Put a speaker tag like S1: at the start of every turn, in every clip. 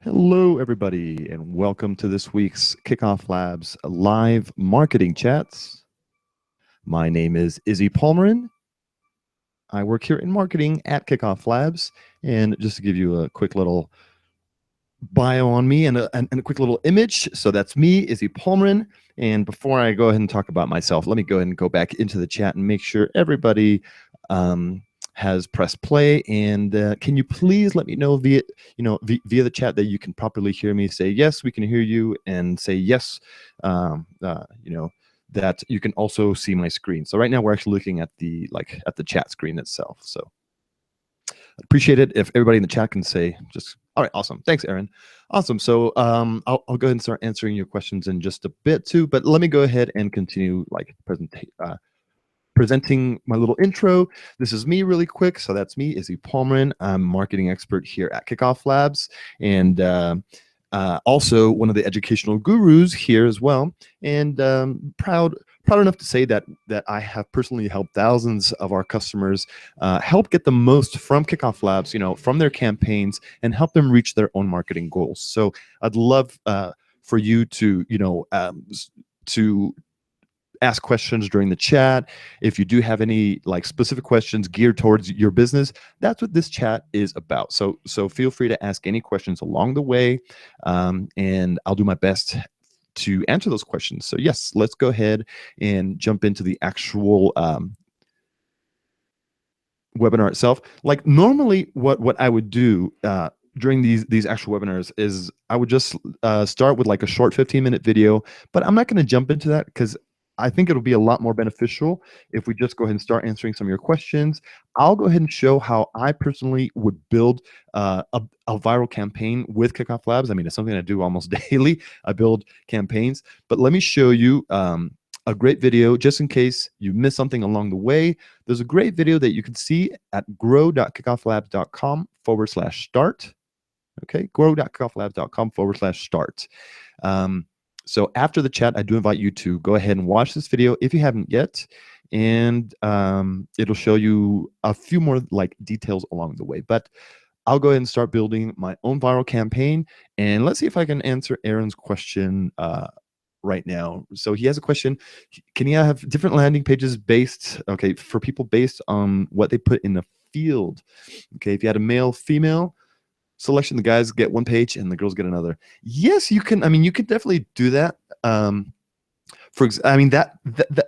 S1: Hello, everybody, and welcome to this week's Kickoff Labs live marketing chats. My name is Izzy Palmerin. I work here in marketing at Kickoff Labs, and just to give you a quick little bio on me and a quick little image. So that's me, Izzy Palmerin. And before I go ahead and talk about myself, let me go ahead and go back into the chat and make sure everybody has pressed play. And can you please let me know via the chat that you can properly hear me? Say yes, we can hear you, and say yes, that you can also see my screen. So right now we're actually looking at the chat screen itself. So I'd appreciate it if everybody in the chat can say just, all right, awesome. Thanks, Aaron. Awesome. So I'll go ahead and start answering your questions in just a bit too, but let me go ahead and continue presenting my little intro. This is me really quick. So that's me, Izzy Palmerin. I'm a marketing expert here at Kickoff Labs, and also one of the educational gurus here as well. And proud enough to say that I have personally helped thousands of our customers help get the most from Kickoff Labs, from their campaigns, and help them reach their own marketing goals. So I'd love for you to, to ask questions during the chat. If you do have any specific questions geared towards your business, that's what this chat is about. So feel free to ask any questions along the way, and I'll do my best to answer those questions. So yes, let's go ahead and jump into the actual webinar itself. Like normally what I would do during these actual webinars is I would just start with like a short 15-minute video, but I'm not going to jump into that because I think it'll be a lot more beneficial if we just go ahead and start answering some of your questions. I'll go ahead and show how I personally would build a viral campaign with Kickoff Labs. I mean, it's something I do almost daily. I build campaigns, but let me show you a great video just in case you missed something along the way. There's a great video that you can see at grow.kickofflabs.com/start. Okay, grow.kickofflabs.com/start. So after the chat, I do invite you to go ahead and watch this video if you haven't yet, and it'll show you a few more details along the way. But I'll go ahead and start building my own viral campaign, and let's see if I can answer Aaron's question right now. So he has a question: can you have different landing pages for people based on what they put in the field? Okay, if you had a male, female selection, the guys get one page and the girls get another. Yes, you can. I mean, you could definitely do that. That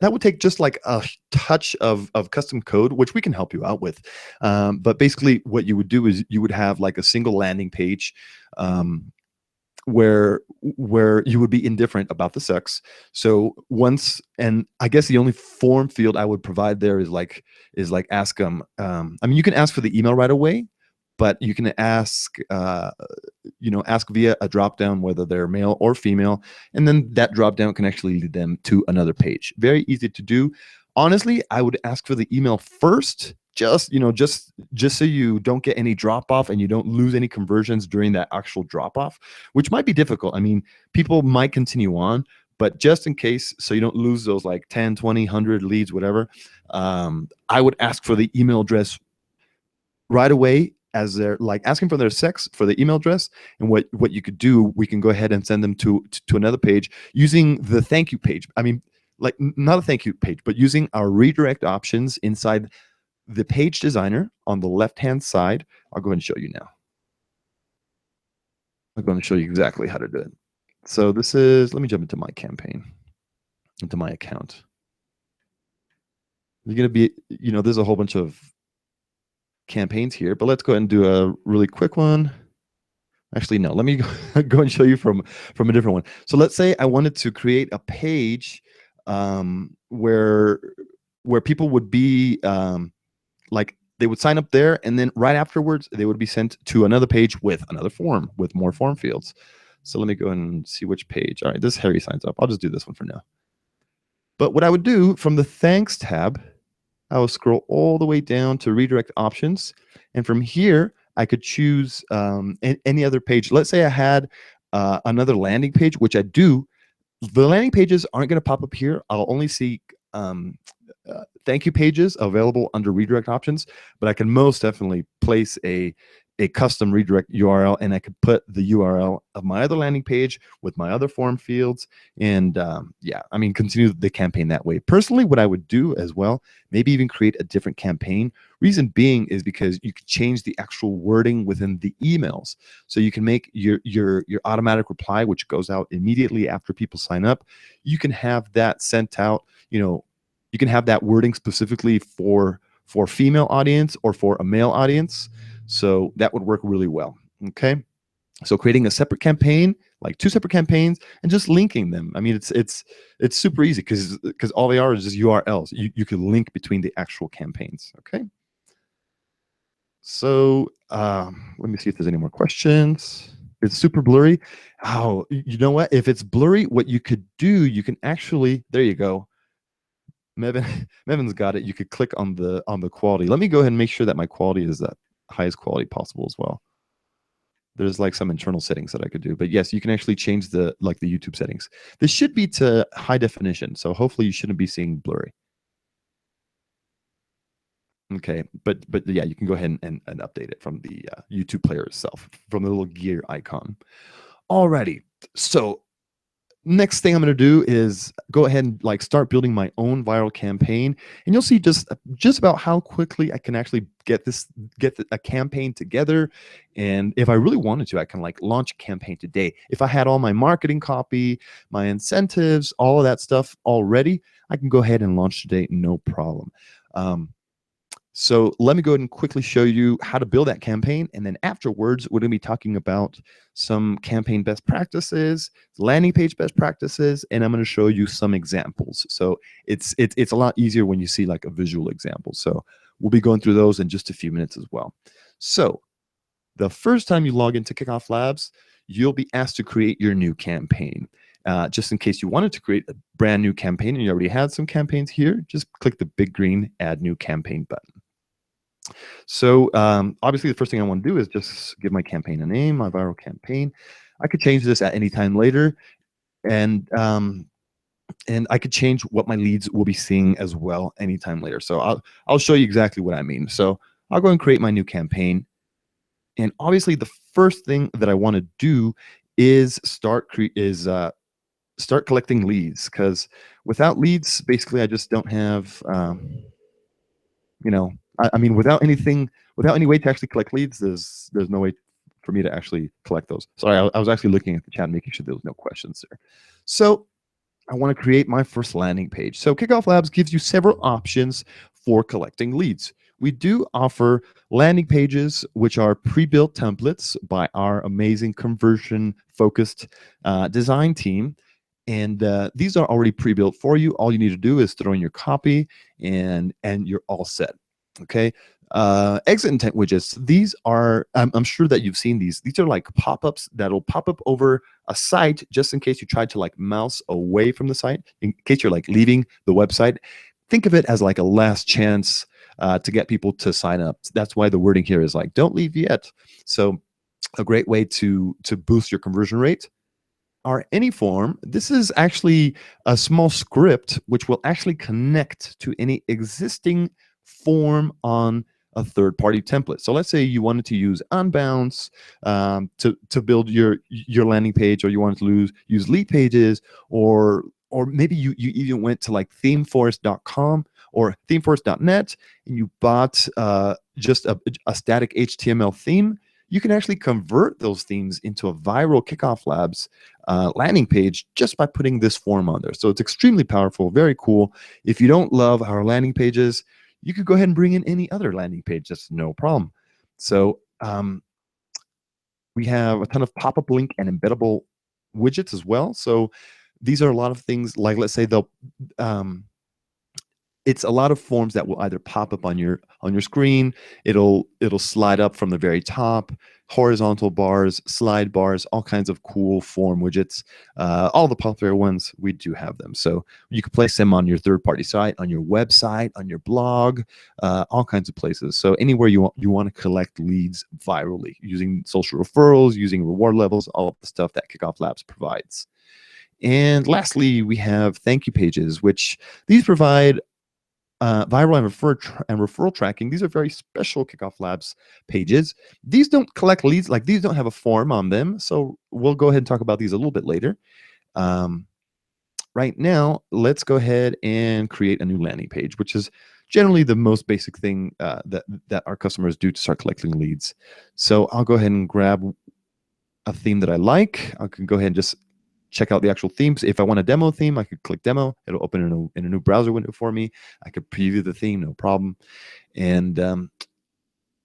S1: would take just like a touch of custom code, which we can help you out with. But basically, what you would do is you would have like a single landing page where you would be indifferent about the sex. So and I guess the only form field I would provide there is ask them. I mean, you can ask for the email right away, but you can ask, ask via a drop-down whether they're male or female, and then that drop-down can actually lead them to another page. Very easy to do. Honestly, I would ask for the email first, just so you don't get any drop-off and you don't lose any conversions during that actual drop-off, which might be difficult. I mean, people might continue on, but just in case, so you don't lose those like 10, 20, 100 leads, whatever, I would ask for the email address right away, as they're asking for their sex, for the email address. And what you could do, we can go ahead and send them to another page using the thank you page. I mean, not a thank you page, but using our redirect options inside the page designer on the left-hand side. I'll go ahead and show you now. I'm going to show you exactly how to do it. So this is, let me jump into my campaign, into my account. You're going to be, there's a whole bunch of campaigns here, but let's go ahead and do a really quick one. Actually, no, let me go and show you from a different one. So let's say I wanted to create a page where people would be they would sign up there, and then right afterwards they would be sent to another page with another form with more form fields. So let me go and see which page. All right, this Harry signs up. I'll just do this one for now. But what I would do from the thanks tab, I will scroll all the way down to redirect options. And from here, I could choose any other page. Let's say I had another landing page, which I do. The landing pages aren't going to pop up here. I'll only see thank you pages available under redirect options, but I can most definitely place a a custom redirect URL, and I could put the URL of my other landing page with my other form fields, and yeah, I mean, continue the campaign that way. Personally, what I would do as well, maybe even create a different campaign. Reason being is because you can change the actual wording within the emails. So you can make your automatic reply, which goes out immediately after people sign up. You can have that sent out. You can have that wording specifically for female audience or for a male audience. So that would work really well. Okay. So creating a separate campaign, like 2 separate campaigns, and just linking them. I mean, it's super easy because all they are is just URLs. You can link between the actual campaigns. Okay. So let me see if there's any more questions. It's super blurry. Oh, you know what? If it's blurry, what you could do, you can actually, there you go. Mevin's got it. You could click on the quality. Let me go ahead and make sure that my quality is the highest quality possible as well. There's like some internal settings that I could do, but yes, you can actually change the YouTube settings. This should be to high definition, so hopefully you shouldn't be seeing blurry. Okay, but yeah, you can go ahead and update it from the YouTube player itself, from the little gear icon. Alrighty, so next thing I'm going to do is go ahead and like start building my own viral campaign, and you'll see just about how quickly I can actually get a campaign together. And if I really wanted to, I can like launch a campaign today. If I had all my marketing copy, my incentives, all of that stuff already, I can go ahead and launch today, no problem. So let me go ahead and quickly show you how to build that campaign. And then afterwards, we're going to be talking about some campaign best practices, landing page best practices, and I'm going to show you some examples. So it's a lot easier when you see like a visual example. So we'll be going through those in just a few minutes as well. So the first time you log into Kickoff Labs, you'll be asked to create your new campaign. Just in case you wanted to create a brand new campaign and you already had some campaigns here, just click the big green Add New Campaign button. So obviously the first thing I want to do is just give my campaign a name, my viral campaign. I could change this at any time later, and I could change what my leads will be seeing as well anytime later. So I'll show you exactly what I mean. So I'll go and create my new campaign, and obviously the first thing that I want to do is start collecting leads, because without leads, basically I just don't have I mean, without any way to actually collect leads, there's no way for me to actually collect those. Sorry, I was actually looking at the chat, making sure there was no questions there. So I want to create my first landing page. So Kickoff Labs gives you several options for collecting leads. We do offer landing pages, which are pre-built templates by our amazing conversion-focused design team. And these are already pre-built for you. All you need to do is throw in your copy, and you're all set. Okay. Exit intent widgets. These are, I'm sure that you've seen these. These are like pop-ups that'll pop up over a site just in case you tried to like mouse away from the site, in case you're like leaving the website. Think of it as like a last chance to get people to sign up. That's why the wording here is like, don't leave yet. So a great way to boost your conversion rate. Our any form, this is actually a small script which will actually connect to any existing form on a third-party template. So let's say you wanted to use Unbounce to build your landing page, or you wanted to use lead pages, or maybe you even went to like themeforest.com or themeforest.net and you bought just a static HTML theme. You can actually convert those themes into a viral Kickoff Labs landing page just by putting this form on there. So it's extremely powerful, very cool. If you don't love our landing pages, you could go ahead and bring in any other landing page. That's no problem. So we have a ton of pop-up link and embeddable widgets as well. So these are a lot of things like, let's say it's a lot of forms that will either pop up on your screen. It'll slide up from the very top, horizontal bars, slide bars, all kinds of cool form widgets. All the popular ones, we do have them. So you can place them on your third-party site, on your website, on your blog, all kinds of places. So anywhere you want to collect leads virally using social referrals, using reward levels, all of the stuff that Kickoff Labs provides. And lastly, we have thank you pages, which these provide viral and referral tracking. These are very special Kickoff Labs pages. These don't collect leads, like these don't have a form on them. So we'll go ahead and talk about these a little bit later. Right now, let's go ahead and create a new landing page, which is generally the most basic thing that our customers do to start collecting leads. So I'll go ahead and grab a theme that I like. I can go ahead and just check out the actual themes. If I want a demo theme, I could click demo. It'll open in a new browser window for me. I could preview the theme, no problem. And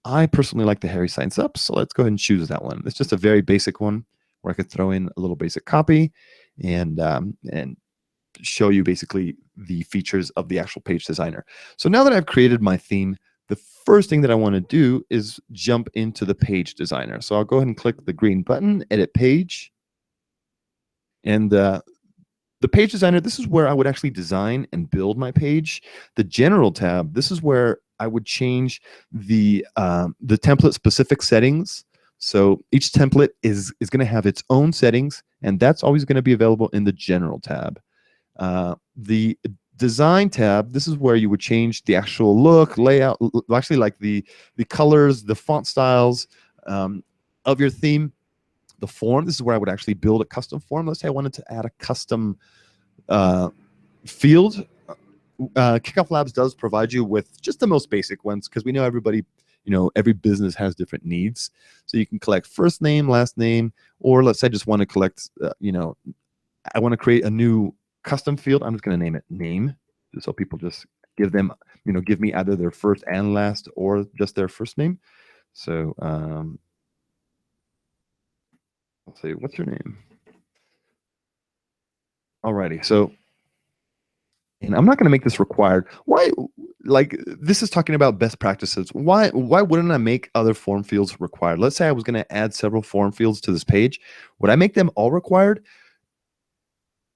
S1: I personally like the Harry Signs Up, so let's go ahead and choose that one. It's just a very basic one where I could throw in a little basic copy and show you basically the features of the actual page designer. So now that I've created my theme, the first thing that I want to do is jump into the page designer. So I'll go ahead and click the green button, edit page. And the page designer, this is where I would actually design and build my page. The general tab, this is where I would change the template specific settings. So each template is going to have its own settings, and that's always going to be available in the general tab. The design tab, this is where you would change the actual look, layout, actually like the colors, the font styles of your theme. The form, this is where I would actually build a custom form. Let's say I wanted to add a custom field. Kickoff Labs does provide you with just the most basic ones, because we know everybody, every business has different needs. So you can collect first name, last name, or let's say I just want to collect, I want to create a new custom field. I'm just going to name it name, so people just give me either their first and last or just their first name. So I'll say, what's your name? Alrighty, so, and I'm not going to make this required. Why? Like, this is talking about best practices. Why wouldn't I make other form fields required? Let's say I was going to add several form fields to this page. Would I make them all required?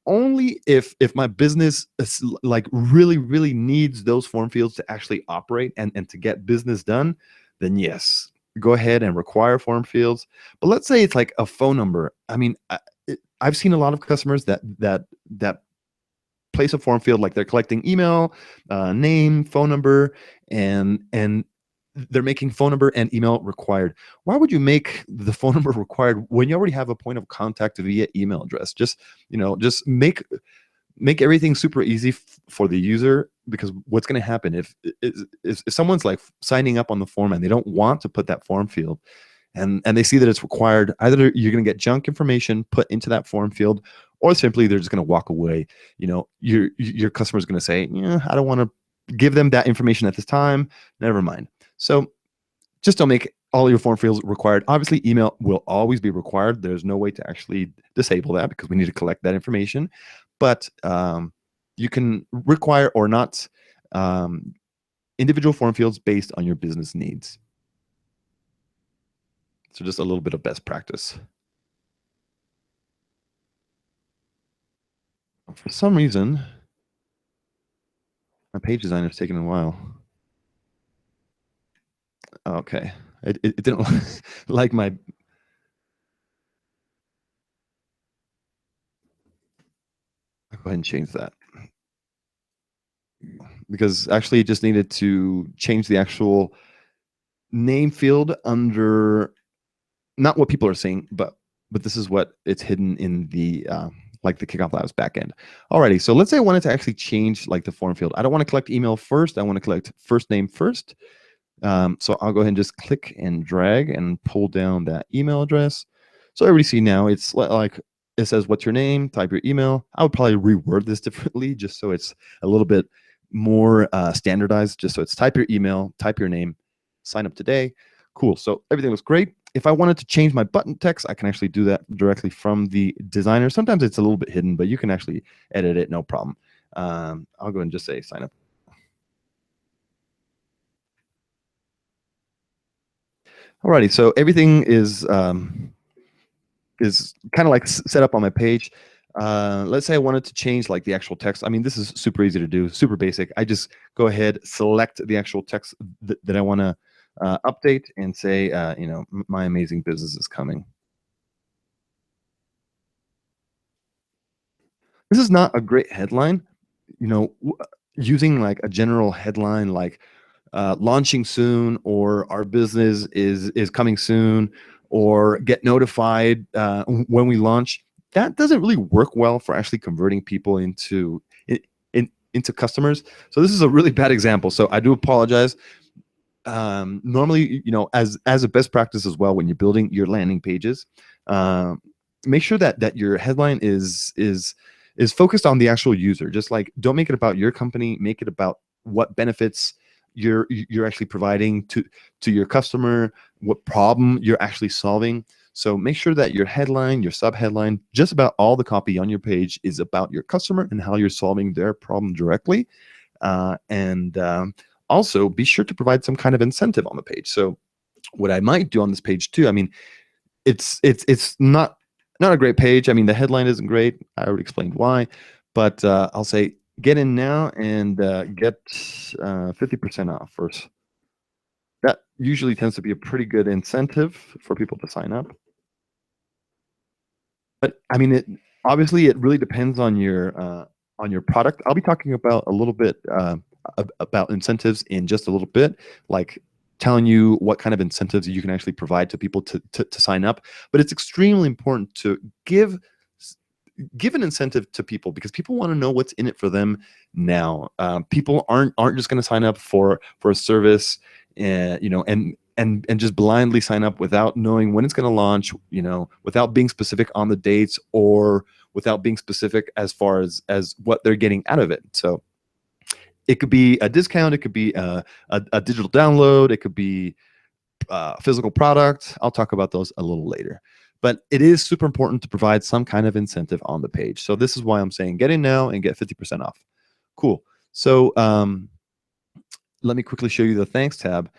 S1: Only if my business is like really needs those form fields to actually operate and to get business done, then yes, go ahead and require form fields. But let's say it's like a phone number. I mean, I've seen a lot of customers that place a form field, like they're collecting email, name, phone number, and they're making phone number and email required. Why would you make the phone number required when you already have a point of contact via email address? Just make everything super easy for the user, because what's going to happen if someone's like signing up on the form and they don't want to put that form field, and they see that it's required, either you're going to get junk information put into that form field, or simply they're just going to walk away. Your customer is going to say, yeah, I don't want to give them that information at this time. Never mind. So just don't make all your form fields required. Obviously, email will always be required. There's no way to actually disable that, because we need to collect that information. But you can require or not individual form fields based on your business needs. So just a little bit of best practice. For some reason, my page designer is taking a while. Okay, it didn't like my. I'll go ahead and change that, because actually it just needed to change the actual name field under, not what people are saying, but this is what it's hidden in the like the Kickoff Labs backend. Alrighty, so let's say I wanted to actually change like the form field. I don't want to collect email first. I want to collect first name first. So I'll go ahead and just click and drag and pull down that email address. So everybody see now, it's like it says, what's your name? Type your email. I would probably reword this differently, just so it's a little bit more standardized, just so it's type your email, type your name, sign up today. Cool. So everything looks great. If I wanted to change my button text, I can actually do that directly from the designer. Sometimes it's a little bit hidden, but you can actually edit it, no problem. I'll go ahead and just say sign up. Alrighty, so everything is kind of like set up on my page. Let's say I wanted to change like the actual text. I mean, this is super easy to do, super basic. I just go ahead, select the actual text that I want to update, and say, my amazing business is coming. This is not a great headline. using like a general headline like launching soon, or our business is coming soon, or get notified when we launch, that doesn't really work well for actually converting people into customers. So this is a really bad example. So I do apologize. Normally, as a best practice as well, when you're building your landing pages, um, make sure that your headline is focused on the actual user. Just like, don't make it about your company, make it about what benefits you're actually providing to your customer, what problem you're actually solving. So make sure that your headline, your subheadline, just about all the copy on your page is about your customer and how you're solving their problem directly. And Also, be sure to provide some kind of incentive on the page. So what I might do on this page too, I mean, it's not a great page. I mean, the headline isn't great. I already explained why, but I'll say get in now and get 50% off first. That usually tends to be a pretty good incentive for people to sign up. But I mean, obviously it really depends on your product. I'll be talking about a little bit about incentives in just a little bit, like telling you what kind of incentives you can actually provide to people to sign up. But it's extremely important to give an incentive to people, because people want to know what's in it for them now. People aren't just going to sign up for a service, and just blindly sign up without knowing when it's going to launch, without being specific on the dates, or without being specific as far as what they're getting out of it. So it could be a discount, it could be a digital download, it could be physical product. I'll talk about those a little later. But it is super important to provide some kind of incentive on the page. So this is why I'm saying get in now and get 50% off. Cool. So let me quickly show you the thanks tab.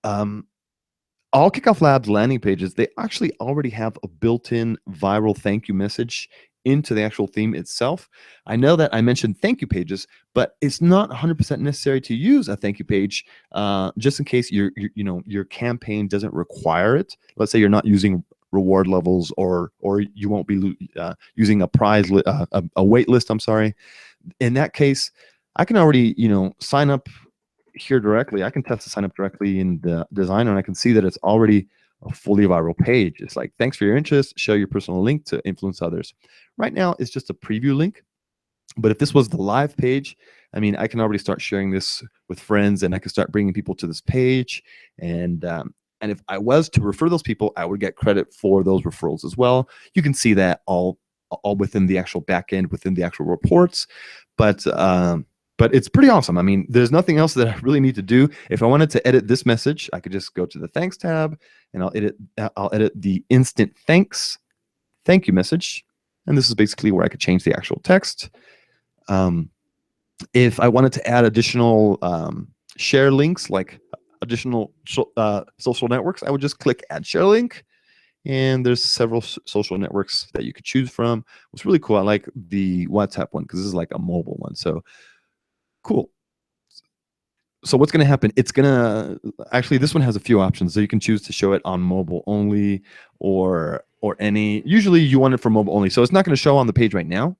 S1: All Kickoff Labs landing pages, they actually already have a built-in viral thank you message into the actual theme itself. I know that I mentioned thank you pages, but it's not 100% necessary to use a thank you page, just in case your campaign doesn't require it. Let's say you're not using reward levels, or you won't be using a a wait list. I'm sorry. In that case, I can already sign up here directly. I can test to sign up directly in the designer, and I can see that it's already a fully viral page. It's like, thanks for your interest, share your personal link to influence others. Right now, it's just a preview link. But if this was the live page, I mean, I can already start sharing this with friends, and I can start bringing people to this page. And if I was to refer those people, I would get credit for those referrals as well. You can see that all within the actual backend, within the actual reports. But it's pretty awesome. I mean, there's nothing else that I really need to do. If I wanted to edit this message, I could just go to the thanks tab, and I'll edit the instant thank you message. And this is basically where I could change the actual text. If I wanted to add additional share links, like additional social networks, I would just click add share link. And there's several social networks that you could choose from. What's really cool, I like the WhatsApp one, because this is like a mobile one. So cool. So what's going to happen? It's going to actually, this one has a few options. So you can choose to show it on mobile only, or any. Usually you want it for mobile only. So it's not going to show on the page right now.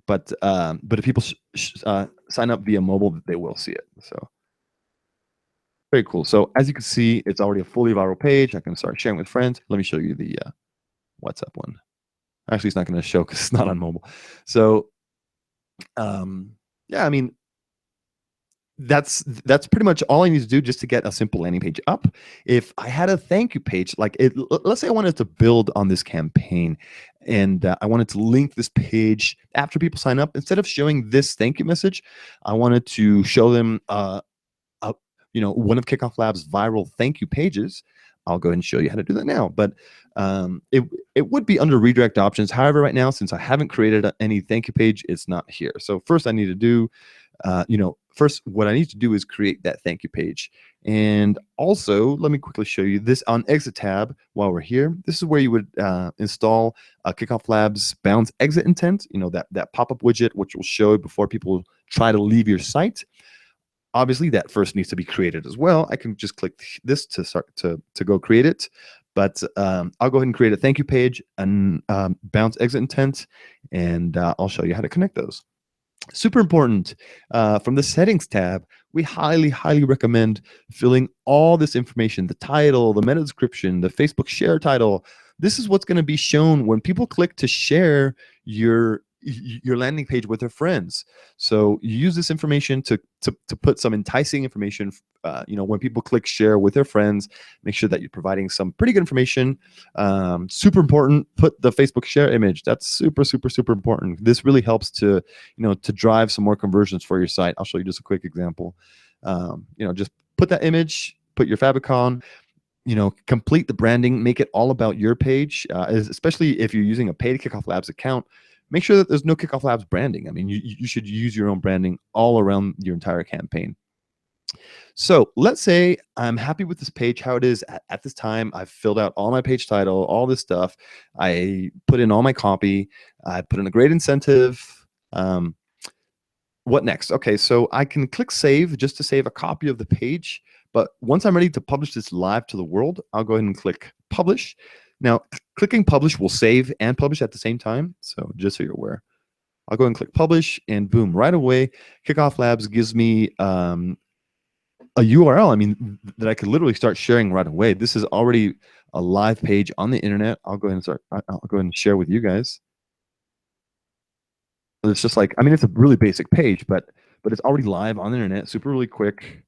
S1: But if people sign up via mobile, they will see it. So very cool. So as you can see, it's already a fully viral page. I can start sharing with friends. Let me show you the WhatsApp one. Actually, it's not going to show because it's not on mobile. So yeah, I mean, that's pretty much all I need to do just to get a simple landing page up. If I had a thank you page, like let's say I wanted to build on this campaign, and I wanted to link this page after people sign up, instead of showing this thank you message, I wanted to show them one of Kickoff Labs' viral thank you pages. I'll go ahead and show you how to do that now. But it would be under redirect options. However, right now, since I haven't created any thank you page, it's not here. So first I need to do, first what I need to do is create that thank you page. And also, let me quickly show you this on exit tab while we're here. This is where you would install Kickoff Labs bounce exit intent, that pop-up widget, which will show before people try to leave your site. Obviously, that first needs to be created as well. I can just click this to start to go create it. But I'll go ahead and create a thank you page and bounce exit intent, and I'll show you how to connect those. Super important. From the settings tab, we highly recommend filling all this information: the title, the meta description, the Facebook share title. This is what's going to be shown when people click to share your landing page with their friends. So you use this information to put some enticing information. When people click share with their friends, make sure that you're providing some pretty good information. Super important. Put the Facebook share image. That's super important. This really helps to drive some more conversions for your site. I'll show you just a quick example. Just put that image, put your favicon, complete the branding, make it all about your page, especially if you're using a paid Kickoff Labs account. Make sure that there's no Kickoff Labs branding. I mean, you should use your own branding all around your entire campaign. So let's say I'm happy with this page, how it is at this time. I've filled out all my page title, all this stuff. I put in all my copy. I put in a great incentive. What next? Okay, so I can click save just to save a copy of the page. But once I'm ready to publish this live to the world, I'll go ahead and click publish. Now, clicking publish will save and publish at the same time. So just so you're aware, I'll go ahead and click publish, and boom, right away, Kickoff Labs gives me a URL. I mean, that I could literally start sharing right away. This is already a live page on the internet. I'll go ahead and share with you guys. It's just like, I mean, it's a really basic page, but it's already live on the internet, really quick.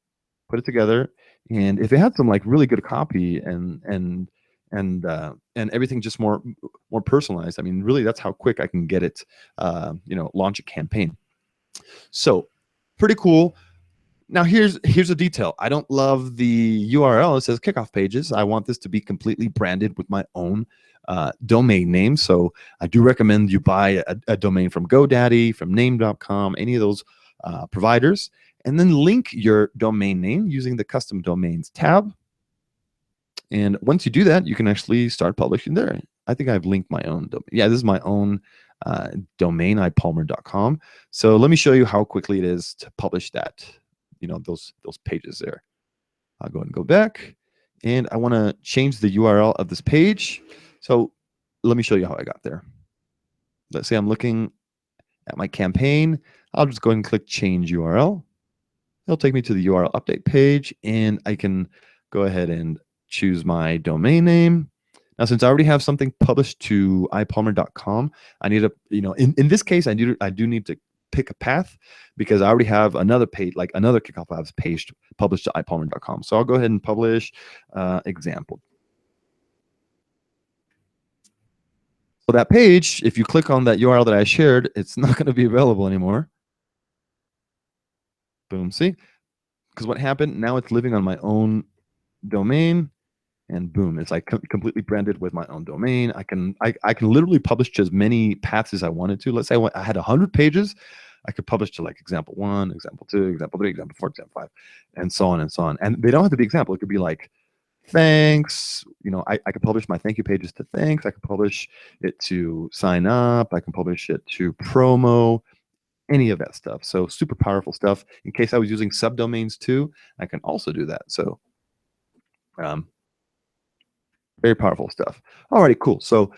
S1: Put it together, and if it had some like really good copy and everything just more personalized, I mean, really, that's how quick I can get it. Launch a campaign. So pretty cool. Now here's a detail. I don't love the URL. It says Kickoff Pages. I want this to be completely branded with my own domain name. So I do recommend you buy a domain from GoDaddy, from name.com, any of those providers, and then link your domain name using the custom domains tab. And once you do that, you can actually start publishing there. I think I've linked my own domain. Yeah, this is my own domain, ipalmer.com. So let me show you how quickly it is to publish that. Those pages there. I'll go ahead and go back, and I want to change the URL of this page. So let me show you how I got there. Let's say I'm looking at my campaign. I'll just go ahead and click change URL. It'll take me to the URL update page, and I can go ahead and choose my domain name. Now, since I already have something published to ipalmer.com, I need to, in this case, I do need to pick a path, because I already have another page, like another Kickoff Labs page published to ipalmer.com. So I'll go ahead and publish example. So that page, if you click on that URL that I shared, it's not going to be available anymore. Boom, see? Because what happened, now it's living on my own domain, and boom, it's like completely branded with my own domain. I can literally publish to as many paths as I wanted to. Let's say I had 100 pages. I could publish to like example 1, example 2, example 3, example 4, example 5, and so on and so on. And they don't have to be example. It could be like thanks. I could publish my thank you pages to thanks. I could publish it to sign up. I can publish it to promo, any of that stuff. So super powerful stuff. In case I was using subdomains too, I can also do that. So very powerful stuff. Alrighty, cool. So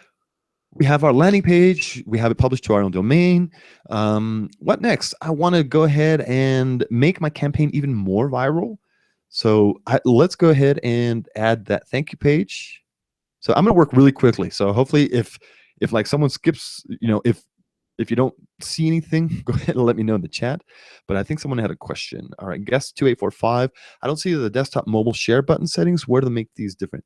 S1: we have our landing page. We have it published to our own domain. What next? I want to go ahead and make my campaign even more viral. So let's go ahead and add that thank you page. So I'm going to work really quickly. So hopefully, if like someone skips, if you don't see anything, go ahead and let me know in the chat. But I think someone had a question. All right, guest 2845. I don't see the desktop mobile share button settings. Where to make these different?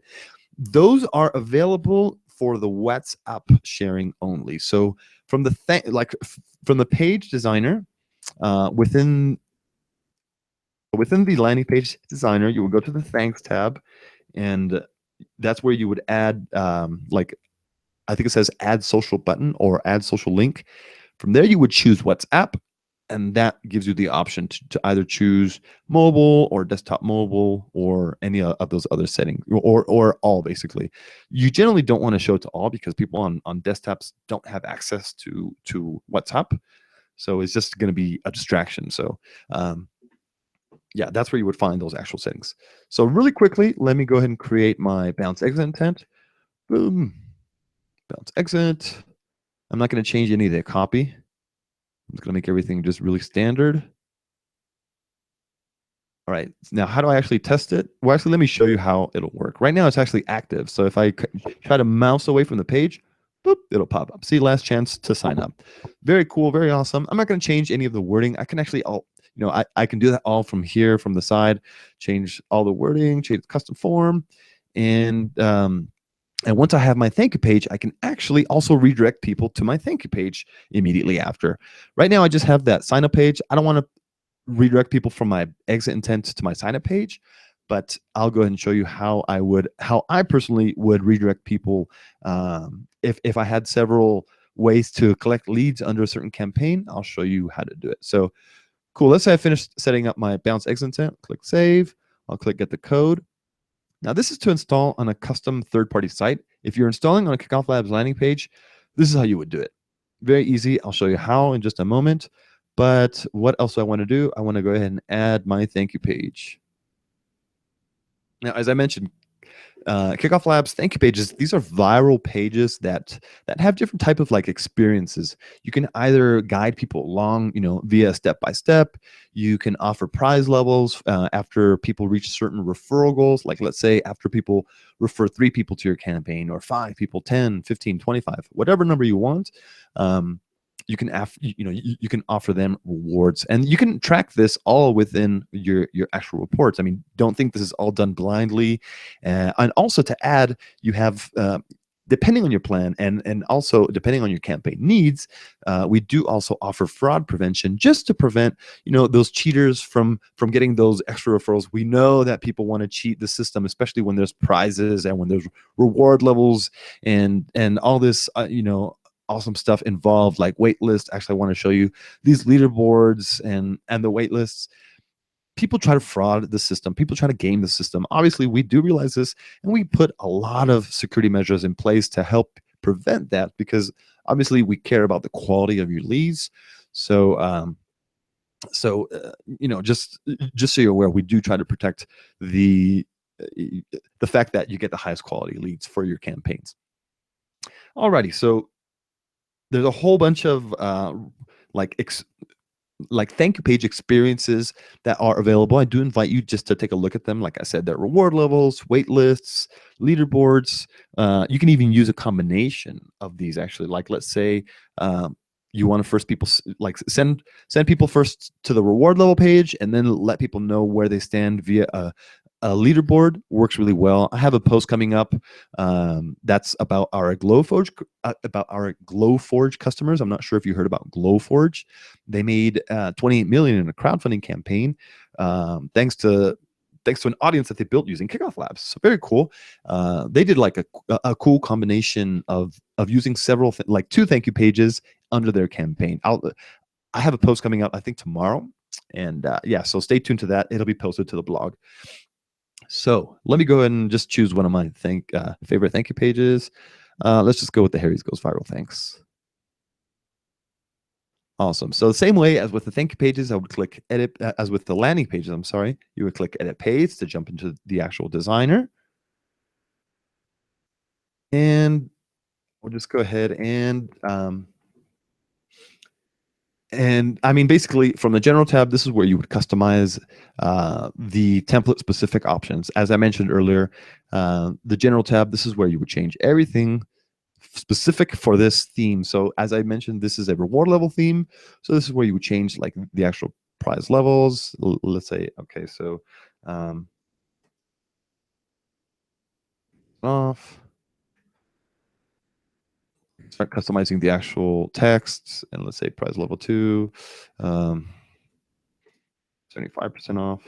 S1: Those are available for the WhatsApp sharing only. So from the page designer, within the landing page designer, you will go to the thanks tab, and that's where you would add I think it says add social button or add social link. From there, you would choose WhatsApp, and that gives you the option to either choose mobile or desktop mobile or any of those other settings, or all, basically. You generally don't want to show it to all, because people on desktops don't have access to WhatsApp. So it's just going to be a distraction. So yeah, that's where you would find those actual settings. So really quickly, let me go ahead and create my bounce exit intent. Boom. Bounce exit. I'm not going to change any of the copy. I'm just gonna make everything just really standard. All right, now how do I actually test it? Well, actually, let me show you how it'll work. Right now, it's actually active. So if I try to mouse away from the page, boop, it'll pop up. See, last chance to sign up. Very cool, very awesome. I'm not going to change any of the wording. I can actually I can do that all from here, from the side, change all the wording, change the custom form, and once I have my thank you page, I can actually also redirect people to my thank you page immediately after. Right now, I just have that sign up page. I don't want to redirect people from my exit intent to my sign up page, but I'll go ahead and show you how I personally would redirect people if I had several ways to collect leads under a certain campaign. I'll show you how to do it. So cool. Let's say I finished setting up my bounce exit intent. Click save. I'll click get the code. Now this is to install on a custom third-party site. If you're installing on a KickoffLabs landing page, this is how you would do it. Very easy. I'll show you how in just a moment. But what else do I want to do? I want to go ahead and add my thank you page. Now, as I mentioned, KickoffLabs thank you pages, these are viral pages that have different type of like experiences. You can either guide people along, via step-by-step. You can offer prize levels after people reach certain referral goals. Like let's say after people refer 3 people to your campaign, or 5 people, 10, 15, 25, whatever number you want. You can you can offer them rewards, and you can track this all within your actual reports. I mean, don't think this is all done blindly. And also to add, you have depending on your plan and also depending on your campaign needs, we do also offer fraud prevention, just to prevent those cheaters from getting those extra referrals. We know that people want to cheat the system, especially when there's prizes and when there's reward levels and all this awesome stuff involved, like wait list. Actually, I want to show you these leaderboards and the wait lists. People try to fraud the system. People try to game the system. Obviously, we do realize this, and we put a lot of security measures in place to help prevent that, because obviously we care about the quality of your leads. So, just so you're aware, we do try to protect the fact that you get the highest quality leads for your campaigns. Alrighty, so there's a whole bunch of like thank you page experiences that are available. I do invite you just to take a look at them. Like I said, they're reward levels, wait lists, leaderboards. You can even use a combination of these, actually. Like let's say you want to first people send people first to the reward level page, and then let people know where they stand via a leaderboard. Works really well. I have a post coming up that's about our Glowforge customers. I'm not sure if you heard about Glowforge. They made $28 million in a crowdfunding campaign, thanks to an audience that they built using KickoffLabs. So very cool. They did like a cool combination of using several like 2 thank you pages under their campaign. I have a post coming up, I think tomorrow, and yeah, so stay tuned to that. It'll be posted to the blog. So let me go ahead and just choose one of my favorite thank you pages. Let's just go with the Harry's Goes Viral Thanks. Awesome. So the same way as with the thank you pages, I would click edit, as with the landing pages, I'm sorry, you would click edit page to jump into the actual designer. And we'll just go ahead and I mean, basically from the general tab, this is where you would customize the template specific options. As I mentioned earlier, the general tab, this is where you would change everything specific for this theme. So as I mentioned, this is a reward level theme. So this is where you would change like the actual prize levels. Let's say, okay, so off. Start customizing the actual text, and let's say prize level 2, 75% off.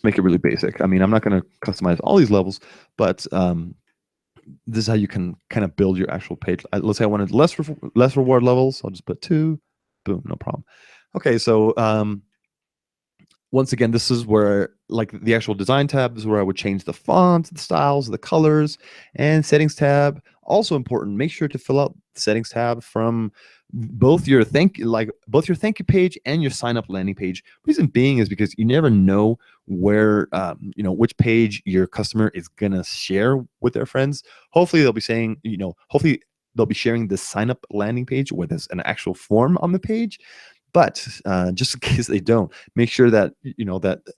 S1: Make it really basic. I mean, I'm not going to customize all these levels, but this is how you can kind of build your actual page. Let's say I wanted less reward levels. I'll just put 2. Boom, no problem. Okay, so once again, this is where, like the actual design tab, this is where I would change the font, the styles, the colors, and settings tab. Also important, make sure to fill out settings tab from both your thank you page and your sign up landing page. Reason being is because you never know where which page your customer is gonna share with their friends. Hopefully they'll be saying, hopefully they'll be sharing the sign up landing page where there's an actual form on the page. But just in case they don't, make sure that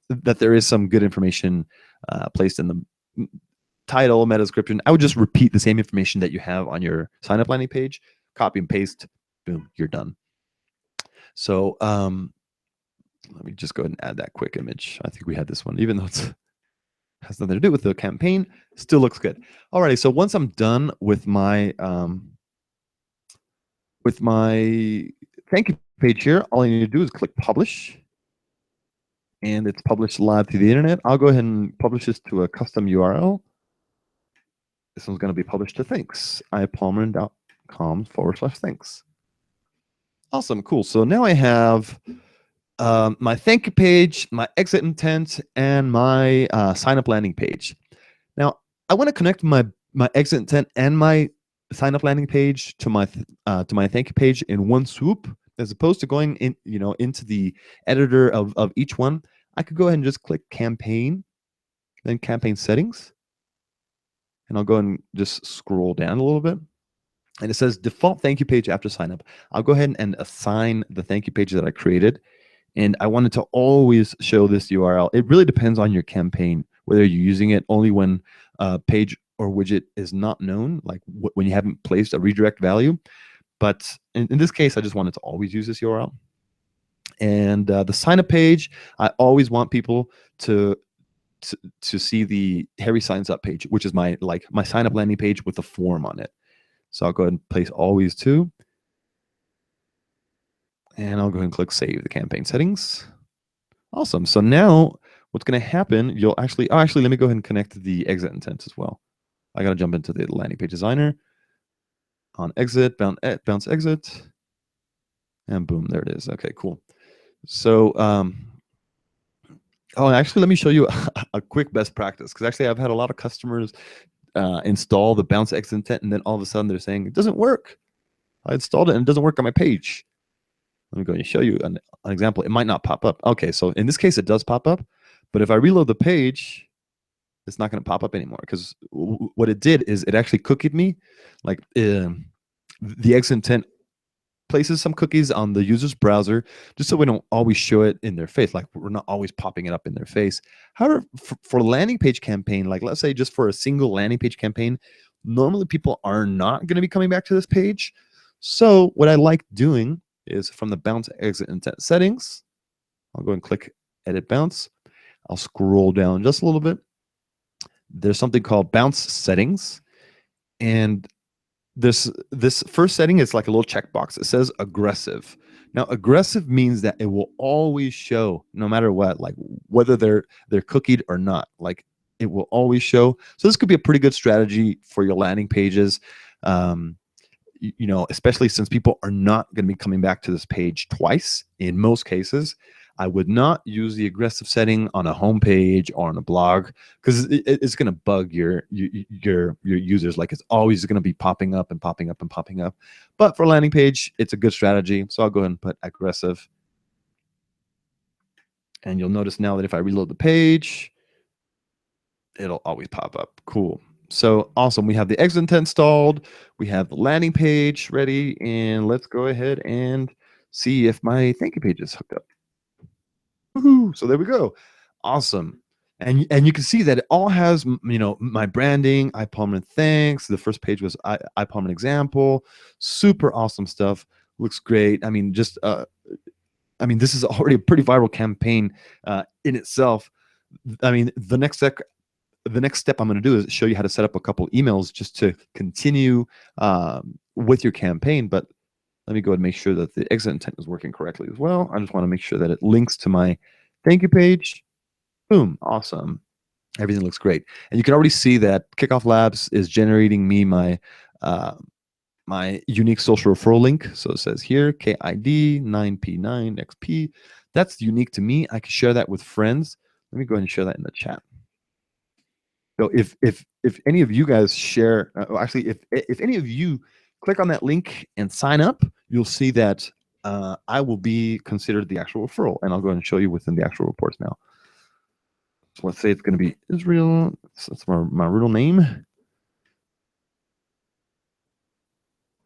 S1: that there is some good information placed in the title, meta description. I would just repeat the same information that you have on your sign up landing page, copy and paste, boom, you're done. So let me just go ahead and add that quick image. I think we had this one, even though it has nothing to do with the campaign, still looks good. Alrighty, so once I'm done with my thank you page here, all I need to do is click publish. And it's published live to the internet. I'll go ahead and publish this to a custom URL. This one's going to be published to thanks, ipalmer.com/thanks. Awesome, cool. So now I have my thank you page, my exit intent, and my sign up landing page. Now I want to connect my exit intent and my sign up landing page to my thank you page in one swoop, as opposed to going in into the editor of each one. I could go ahead and just click campaign, then campaign settings, and I'll go and just scroll down a little bit. And it says default thank you page after sign up. I'll go ahead and assign the thank you page that I created. And I wanted to always show this URL. It really depends on your campaign, whether you're using it only when a page or widget is not known, like when you haven't placed a redirect value. But in this case, I just wanted to always use this URL. And the sign up page, I always want people to see the Harry signs up page, which is my sign up landing page with the form on it. So I'll go ahead and place always to, and I'll go ahead and click save the campaign settings. Awesome. So now what's going to happen, you'll actually, let me go ahead and connect the exit intent as well. I got to jump into the landing page designer on exit, bounce exit, and boom, there it is. Okay, cool. So, actually, let me show you a quick best practice, because actually I've had a lot of customers install the bounce exit intent, and then all of a sudden they're saying it doesn't work. I installed it and it doesn't work on my page. Let me go and show you an example. It might not pop up. Okay, so in this case it does pop up, but if I reload the page, it's not going to pop up anymore, because what it did is it actually cookied me. Like the exit intent places some cookies on the user's browser, just so we don't always show it in their face. Like we're not always popping it up in their face. However, for a landing page campaign, like let's say just for a single landing page campaign, normally people are not going to be coming back to this page. So what I like doing is from the bounce exit intent settings, I'll go and click edit bounce. I'll scroll down just a little bit. There's something called bounce settings, and this first setting is like a little checkbox. It says aggressive. Now, aggressive means that it will always show, no matter what, like whether they're cookied or not. Like it will always show. So this could be a pretty good strategy for your landing pages. Especially since people are not going to be coming back to this page twice in most cases. I would not use the aggressive setting on a home page or on a blog, because it's going to bug your users. Like it's always going to be popping up and popping up and popping up. But for a landing page, it's a good strategy. So I'll go ahead and put aggressive. And you'll notice now that if I reload the page, it'll always pop up. Cool. So awesome. We have the exit intent installed. We have the landing page ready. And let's go ahead and see if my thank you page is hooked up. Woohoo! So there we go. Awesome. And you can see that it all has, my branding, iPalmer thanks. The first page was iPalmer example. Super awesome stuff. Looks great. I mean, this is already a pretty viral campaign in itself. I mean, the next step I'm going to do is show you how to set up a couple emails just to continue with your campaign. But let me go ahead and make sure that the exit intent is working correctly as well. I just want to make sure that it links to my thank you page. Boom, awesome. Everything looks great. And you can already see that KickoffLabs is generating me my my unique social referral link. So it says here, KID 9P9XP. That's unique to me. I can share that with friends. Let me go ahead and share that in the chat. So if any of you guys share, actually, if any of you click on that link and sign up, you'll see that I will be considered the actual referral, and I'll go ahead and show you within the actual reports now. So let's say it's going to be Israel. So that's my real name.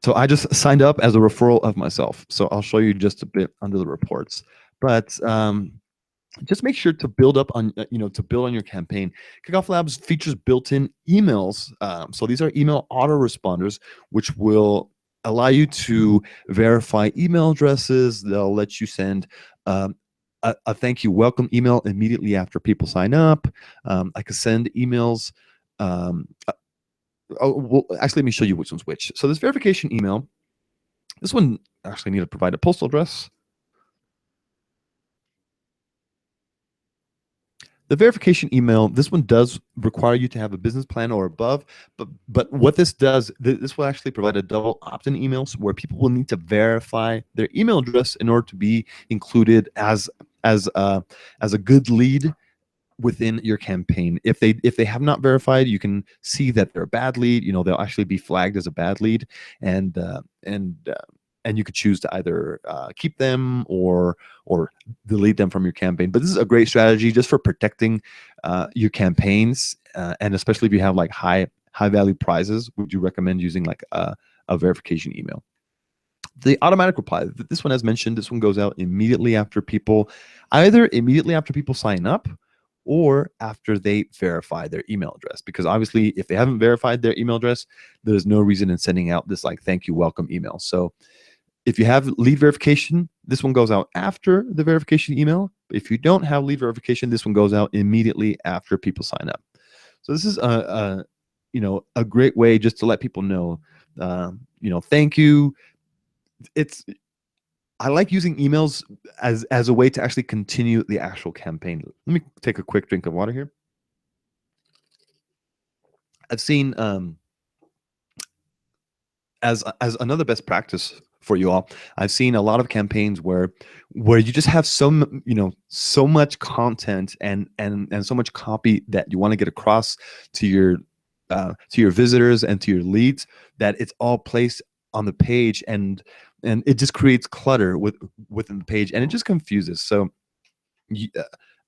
S1: So I just signed up as a referral of myself. So I'll show you just a bit under the reports. But just make sure to build up on, to build on your campaign. Kickoff Labs features built-in emails. So these are email autoresponders, which will allow you to verify email addresses. They'll let you send a thank you welcome email immediately after people sign up. I can send emails. Well, actually, let me show you which one's which. So this verification email, this one actually need to provide a postal address. The verification email, this one does require you to have a business plan or above, but what this does, this will actually provide a double opt-in emails where people will need to verify their email address in order to be included as a good lead within your campaign. If they have not verified, you can see that they're a bad lead. They'll actually be flagged as a bad lead, and you could choose to either keep them or delete them from your campaign. But this is a great strategy just for protecting your campaigns, and especially if you have like high value prizes. Would you recommend using like a verification email? The automatic reply, this one, as mentioned, this one goes out immediately after people, either immediately after people sign up or after they verify their email address. Because obviously, if they haven't verified their email address, there's no reason in sending out this like thank you welcome email. So if you have lead verification, this one goes out after the verification email. If you don't have lead verification, this one goes out immediately after people sign up. So this is a great way just to let people know, thank you. I like using emails as a way to actually continue the actual campaign. Let me take a quick drink of water here. I've seen as another best practice for you all, I've seen a lot of campaigns where you just have so much content and so much copy that you want to get across to your visitors and to your leads, that it's all placed on the page, and it just creates clutter within the page, and it just confuses. So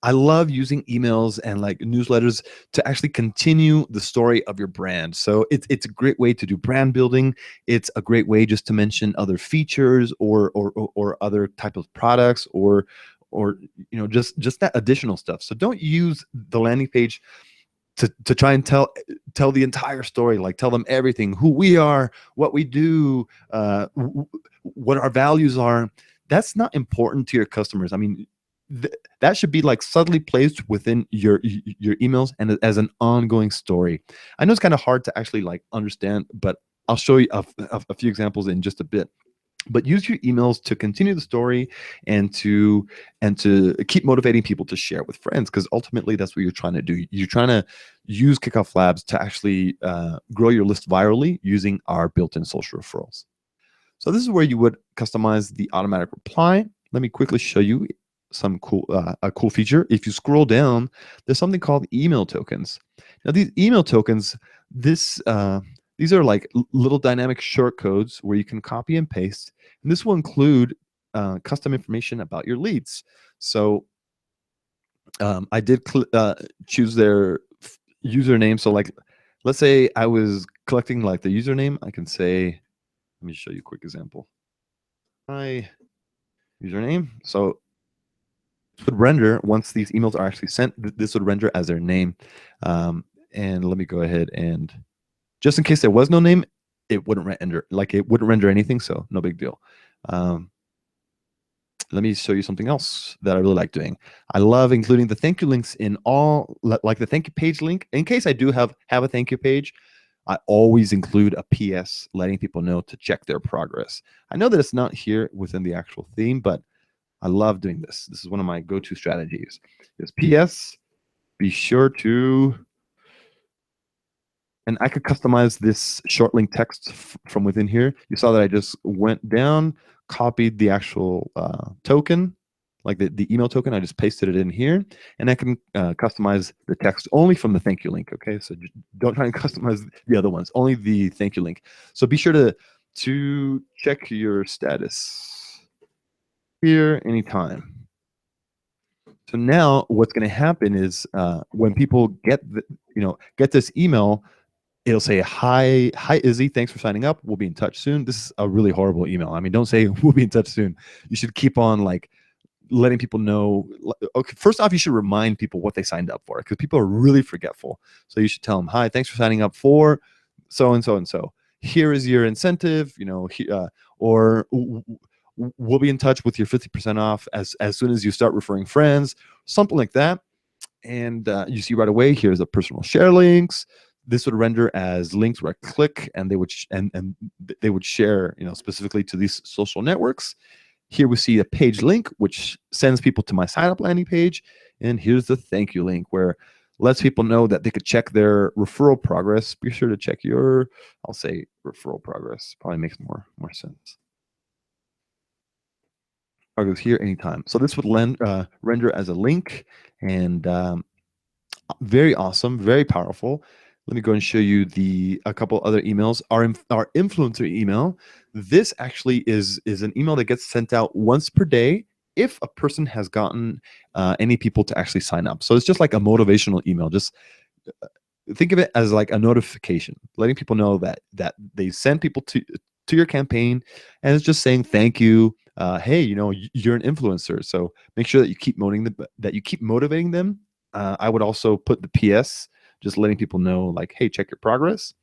S1: I love using emails and like newsletters to actually continue the story of your brand. So it's a great way to do brand building. It's a great way just to mention other features or other type of products or just that additional stuff. So don't use the landing page to try and tell the entire story, like tell them everything, who we are, what we do, what our values are. That's not important to your customers. I mean, that should be like subtly placed within your emails and as an ongoing story. I know it's kind of hard to actually like understand, but I'll show you a few examples in just a bit. But use your emails to continue the story and to keep motivating people to share with friends, because ultimately that's what you're trying to do. You're trying to use Kickoff Labs to actually grow your list virally using our built-in social referrals. So this is where you would customize the automatic reply. Let me quickly show you some a cool feature. If you scroll down, there's something called email tokens. Now these email tokens, these are like little dynamic short codes where you can copy and paste, and this will include custom information about your leads. So I did choose their username. So like, let's say I was collecting like the username. I can say, let me show you a quick example. Hi, username. So this would render, once these emails are actually sent, this would render as their name. And let me go ahead and, just in case there was no name, it wouldn't render anything, so no big deal. Let me show you something else that I really like doing. I love including the thank you links in all, like the thank you page link. In case I do have a thank you page, I always include a PS letting people know to check their progress. I know that it's not here within the actual theme, but I love doing this. This is one of my go-to strategies. Is PS, be sure to, and I could customize this short link text from within here. You saw that I just went down, copied the actual token, like the email token. I just pasted it in here, and I can customize the text only from the thank you link. Okay, so don't try and customize the other ones, only the thank you link. So be sure to to check your status here anytime. So now what's going to happen is when people get get this email, it'll say, hi Izzy, thanks for signing up, we'll be in touch soon. This is a really horrible email. I mean, don't say we'll be in touch soon. You should keep on like letting people know. Okay, first off, you should remind people what they signed up for, because people are really forgetful. So you should tell them, hi, thanks for signing up for so and so and so. Here is your incentive, or we'll be in touch with your 50% off as soon as you start referring friends, something like that. And you see right away, here's the personal share links. This would render as links where I click, and they would and they would share, specifically to these social networks. Here we see a page link, which sends people to my sign up landing page. And here's the thank you link, where lets people know that they could check their referral progress. Be sure to check your, I'll say referral progress, probably makes more sense. Progress here anytime. So this would render as a link, and very awesome, very powerful. Let me go and show you a couple other emails. Our influencer email. This actually is an email that gets sent out once per day if a person has gotten any people to actually sign up. So it's just like a motivational email. Just think of it as like a notification, letting people know that they send people to your campaign, and it's just saying thank you. Hey, you're an influencer, so make sure that you keep motivating them. I would also put the PS, just letting people know, like, hey, check your progress.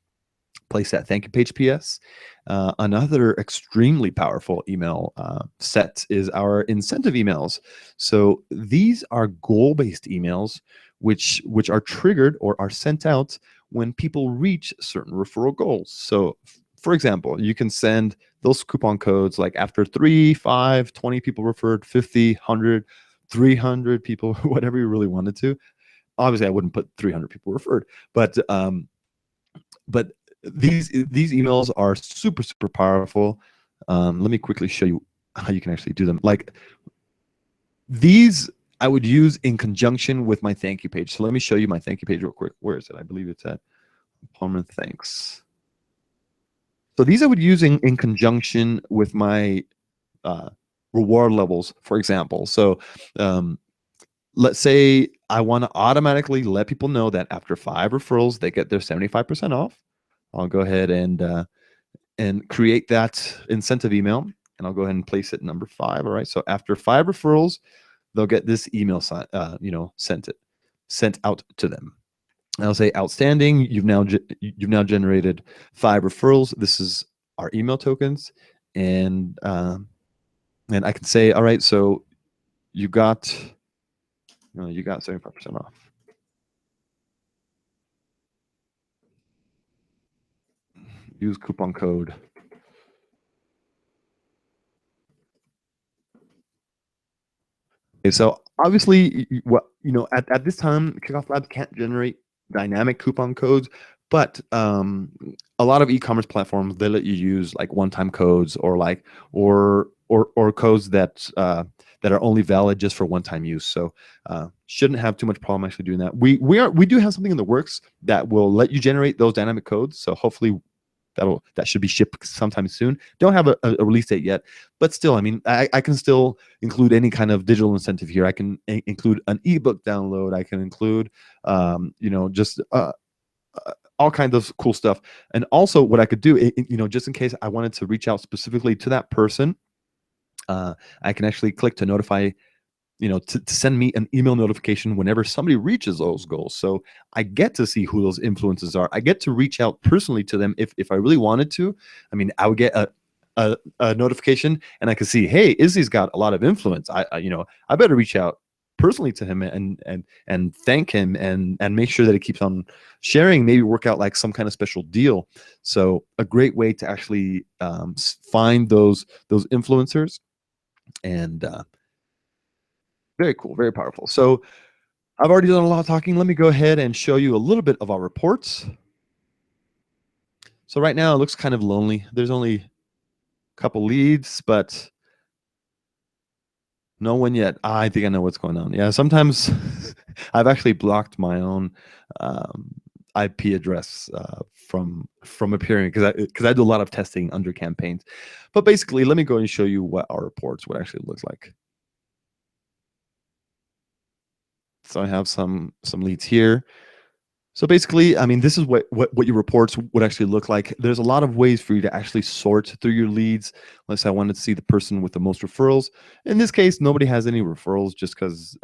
S1: Place that thank you page PS. Another extremely powerful email set is our incentive emails. So these are goal-based emails, which are triggered or are sent out when people reach certain referral goals. So for example, you can send those coupon codes like after 3, 5, 20 people referred, 50, 100, 300 people, whatever you really wanted to. Obviously, I wouldn't put 300 people referred, but these emails are super powerful. Let me quickly show you how you can actually do them. Like these, I would use in conjunction with my thank you page. So let me show you my thank you page real quick. Where is it? I believe it's at Palmer Thanks. So these I would use in conjunction with my reward levels, for example. So let's say I want to automatically let people know that after 5 referrals, they get their 75% off. I'll go ahead and create that incentive email, and I'll go ahead and place it number 5. All right. So after 5 referrals, they'll get this email sent out to them. And I'll say, outstanding. You've now generated 5 referrals. This is our email tokens, and I can say, all right, so you got 75% off. Use coupon code. Okay, so obviously, at this time, KickoffLabs can't generate dynamic coupon codes, but a lot of e-commerce platforms, they let you use like one-time codes, or codes that are only valid just for one-time use. So shouldn't have too much problem actually doing that. We do have something in the works that will let you generate those dynamic codes. So hopefully that should be shipped sometime soon. Don't have a release date yet, but still, I mean, I can still include any kind of digital incentive here. I can include an ebook download. I can include, just all kinds of cool stuff. And also, what I could do, just in case I wanted to reach out specifically to that person, I can actually click to notify, to send me an email notification whenever somebody reaches those goals. So I get to see who those influencers are. I get to reach out personally to them if I really wanted to. I mean, I would get a notification, and I could see, hey, Izzy's got a lot of influence. I better reach out personally to him and thank him and make sure that he keeps on sharing, maybe work out like some kind of special deal. So a great way to actually find those influencers, and very cool, very powerful. So I've already done a lot of talking. Let me go ahead and show you a little bit of our reports. So right now it looks kind of lonely. There's only a couple leads, but no one yet. I think I know what's going on. Yeah, sometimes I've actually blocked my own IP address from appearing, because I do a lot of testing under campaigns. But basically, let me go and show you what our reports would actually look like. So I have some leads here. So basically, I mean, this is what your reports would actually look like. There's a lot of ways for you to actually sort through your leads. Let's say I wanted to see the person with the most referrals. In this case, nobody has any referrals, just because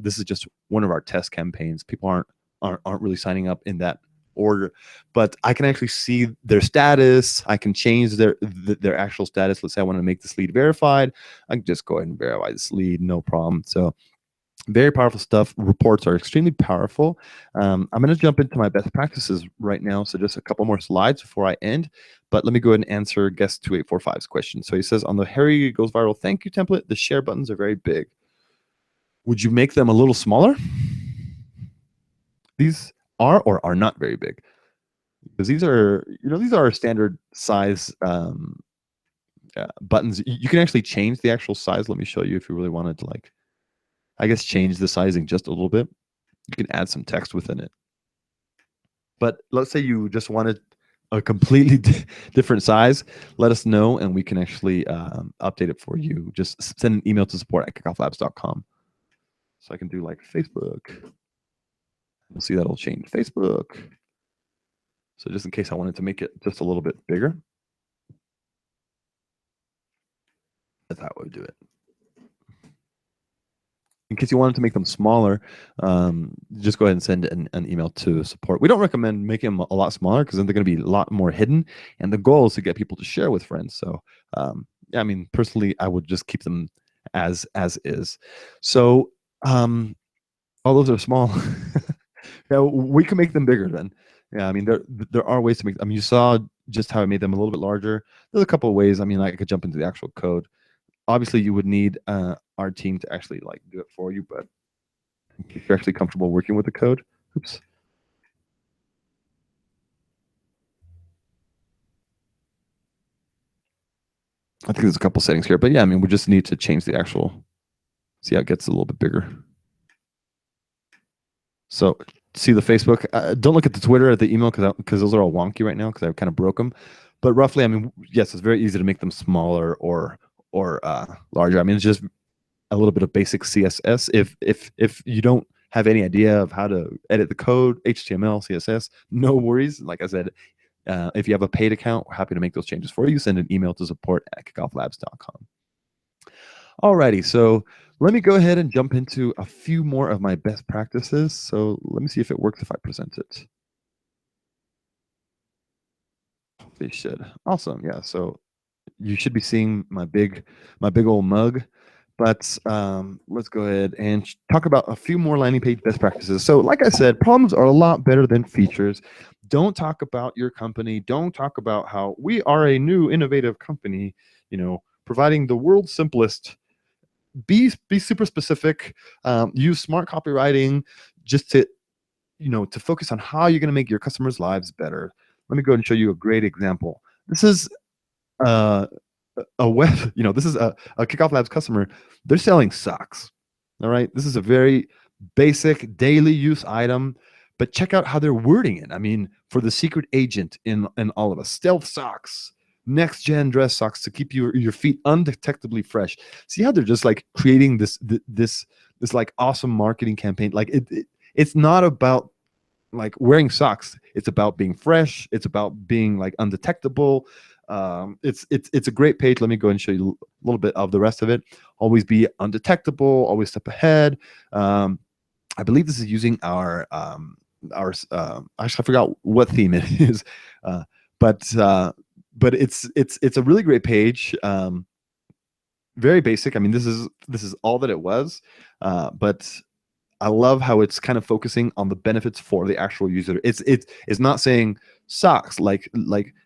S1: this is just one of our test campaigns. People aren't really signing up in that order, but I can actually see their status. I can change their actual status. Let's say I want to make this lead verified. I can just go ahead and verify this lead, no problem. So very powerful stuff. Reports are extremely powerful. I'm going to jump into my best practices right now. So just a couple more slides before I end. But let me go ahead and answer guest 2845's question. So he says, on the Harry Goes Viral thank you template, the share buttons are very big. Would you make them a little smaller? These are or are not very big, because these are standard size buttons. You can actually change the actual size. Let me show you if you really wanted to, like, I guess, change the sizing just a little bit. You can add some text within it. But let's say you just wanted a completely different size, let us know and we can actually update it for you. Just send an email to support@kickofflabs.com. So I can do like Facebook. You'll see that'll change Facebook. So just in case I wanted to make it just a little bit bigger, that's how I would do it. In case you wanted to make them smaller, just go ahead and send an email to support. We don't recommend making them a lot smaller, because then they're going to be a lot more hidden. And the goal is to get people to share with friends. So, yeah, I mean, personally, I would just keep them as is. So, all those are small. Yeah, we can make them bigger then. Yeah, I mean, there are ways to make. I mean, you saw just how I made them a little bit larger. There's a couple of ways. I mean, like, I could jump into the actual code. Obviously, you would need our team to actually like do it for you, but if you're actually comfortable working with the code, oops. I think there's a couple settings here, but yeah, I mean, we just need to change the actual. See how it gets a little bit bigger. So see the Facebook. Don't look at the Twitter at the email, because those are all wonky right now, because I kind of broke them. But roughly, I mean, yes, it's very easy to make them smaller or larger. I mean, it's just a little bit of basic CSS. If you don't have any idea of how to edit the code, HTML, CSS, no worries. Like I said, if you have a paid account, we're happy to make those changes for you. Send an email to support@kickofflabs.com. Alrighty, so let me go ahead and jump into a few more of my best practices. So let me see if it works if I present it. They should. Awesome. Yeah. So you should be seeing my big old mug. But let's go ahead and talk about a few more landing page best practices. So like I said, problems are a lot better than features. Don't talk about your company. Don't talk about how we are a new innovative company, providing the world's simplest. Be super specific. Use smart copywriting just to focus on how you're going to make your customers' lives better. Let me go and show you a great example. This is a web, this is a Kickoff Labs customer. They're selling socks. All right. This is a very basic daily use item, but check out how they're wording it. I mean, for the secret agent in all of us, stealth socks, next gen dress socks to keep your feet undetectably fresh. See how they're just like creating this like awesome marketing campaign. Like it's not about like wearing socks. It's about being fresh. It's about being like undetectable. It's a great page. Let me go and show you a little bit of the rest of it. Always be undetectable. Always step ahead. I believe this is using our actually I forgot what theme it is, but it's a really great page. Very basic. I mean, this is all that it was, but I love how it's kind of focusing on the benefits for the actual user. It's not saying socks like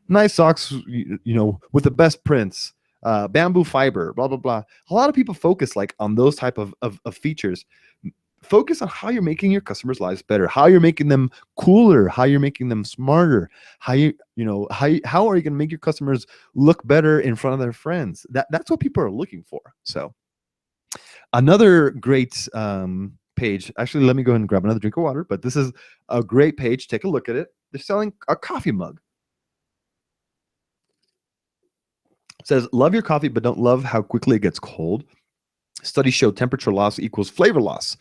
S1: nice socks, with the best prints, bamboo fiber, blah blah blah. A lot of people focus like on those type of features. Focus on how you're making your customers' lives better, how you're making them cooler, how you're making them smarter, how are you going to make your customers look better in front of their friends. That's what people are looking for. So another great page. Actually, let me go ahead and grab another drink of water, but this is a great page. Take a look at it. They're selling a coffee mug. It says, love your coffee, but don't love how quickly it gets cold. Studies show temperature loss equals flavor loss.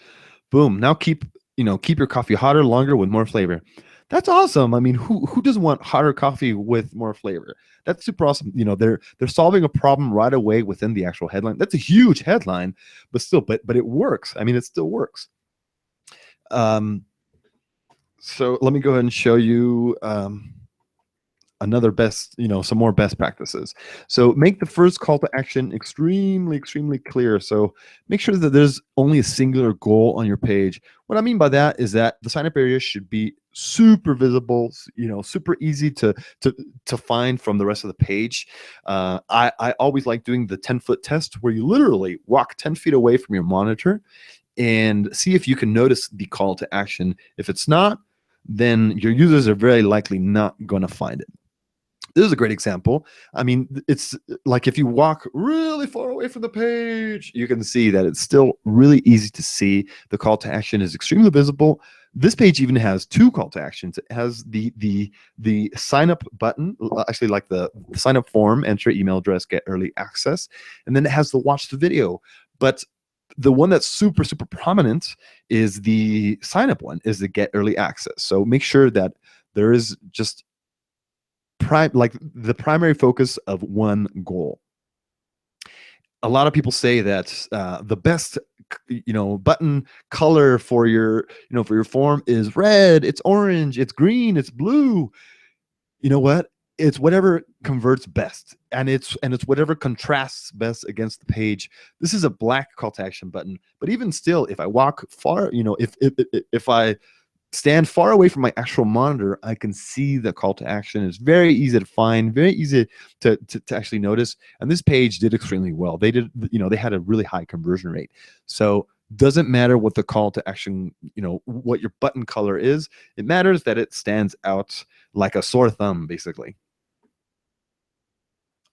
S1: Boom. Now keep your coffee hotter longer with more flavor. That's awesome. I mean, who doesn't want hotter coffee with more flavor? That's super awesome. They're solving a problem right away within the actual headline. That's a huge headline, but still, but it works. I mean, it still works. So let me go ahead and show you another some more best practices. So make the first call to action extremely clear. So make sure that there's only a singular goal on your page. What I mean by that is that the sign up area should be super visible, super easy to find from the rest of the page. I always like doing the 10-foot test, where you literally walk 10 feet away from your monitor and see if you can notice the call to action. If it's not, then your users are very likely not going to find it. This is a great example. I mean, it's like if you walk really far away from the page, you can see that it's still really easy to see. The call to action is extremely visible. This page even has two call to actions. It has the sign up button, actually like the sign up form, enter email address, get early access, and then it has the watch the video. But the one that's super prominent is the sign up one, is the get early access. So make sure that there is just the primary focus of one goal. A lot of people say that the best button color for your form is red, it's orange, it's green, it's blue. You know what? It's whatever converts best, and it's whatever contrasts best against the page. This is a black call to action button, but even still, if I walk far, if I stand far away from my actual monitor, I can see the call to action. It's very easy to find, very easy to actually notice. And this page did extremely well. They had a really high conversion rate. So doesn't matter what the call to action, what your button color is. It matters that it stands out like a sore thumb, basically.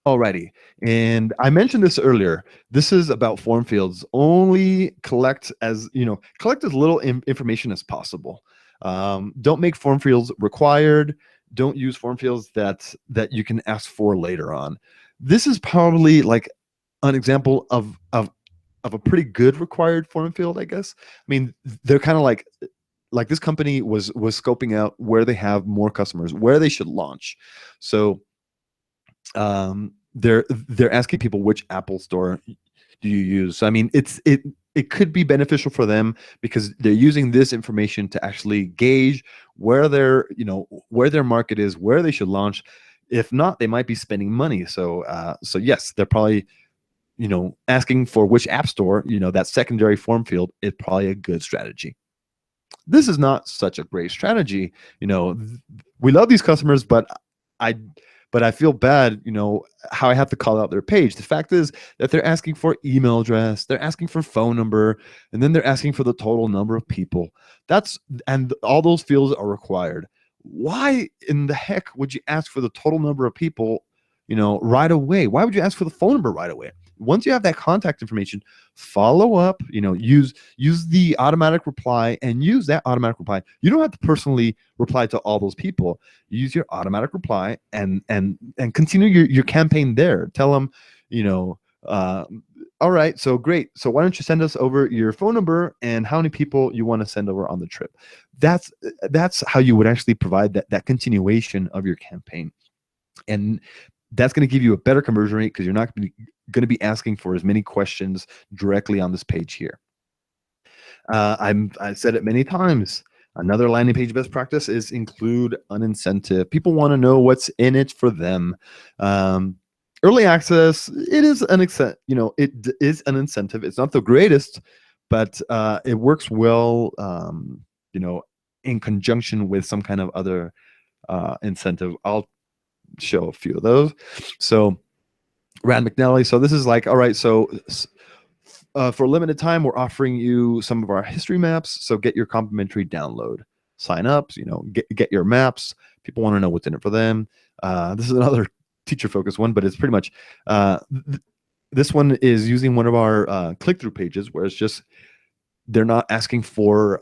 S1: Alrighty, and I mentioned this earlier. This is about form fields. Only collect as little information as possible. Don't make form fields required. Don't use form fields that you can ask for later on. This is probably like an example of a pretty good required form field, I guess. I mean, they're kind of like this company was scoping out where they have more customers, where they should launch. So they're asking people, which Apple store do you use? So I mean, it could be beneficial for them because they're using this information to actually gauge where their market is, where they should launch. If not, they might be spending money. So yes, they're probably asking for which app store, that secondary form field is probably a good strategy. This is not such a great strategy. We love these customers, but I feel bad, how I have to call out their page. The fact is that they're asking for email address, they're asking for phone number, and then they're asking for the total number of people. And all those fields are required. Why in the heck would you ask for the total number of people, right away? Why would you ask for the phone number right away? Once you have that contact information, follow up, use the automatic reply and use that automatic reply. You don't have to personally reply to all those people. Use your automatic reply and continue your campaign there. Tell them, all right, so great. So why don't you send us over your phone number and how many people you want to send over on the trip? That's how you would actually provide that continuation of your campaign. And that's going to give you a better conversion rate because you're not going to be asking for as many questions directly on this page here. I've said it many times. Another landing page best practice is include an incentive. People want to know what's in it for them. Early access, it is an incentive. It's not the greatest, but it works well, in conjunction with some kind of other incentive. I'll show a few of those. So Rand McNally. So this is like, all right, so for a limited time, we're offering you some of our history maps. So get your complimentary download. Sign up, get your maps. People want to know what's in it for them. This is another teacher-focused one, but it's pretty much, this one is using one of our click-through pages where it's just they're not asking for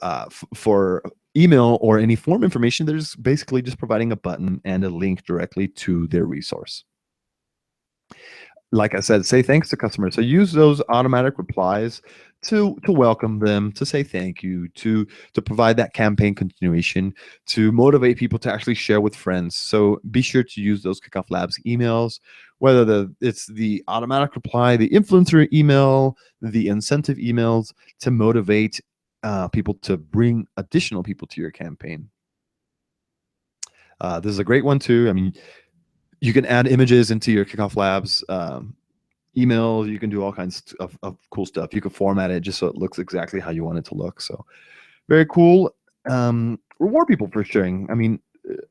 S1: for email or any form information. They're just basically just providing a button and a link directly to their resource. Like I said, say thanks to customers. So use those automatic replies to welcome them, to say thank you, to provide that campaign continuation, to motivate people to actually share with friends. So be sure to use those Kickoff Labs emails, whether it's the automatic reply, the influencer email, the incentive emails, to motivate people to bring additional people to your campaign. This is a great one too. I mean, you can add images into your Kickoff Labs email. You can do all kinds of cool stuff. You can format it just so it looks exactly how you want it to look. So very cool. Reward people for sharing. I mean,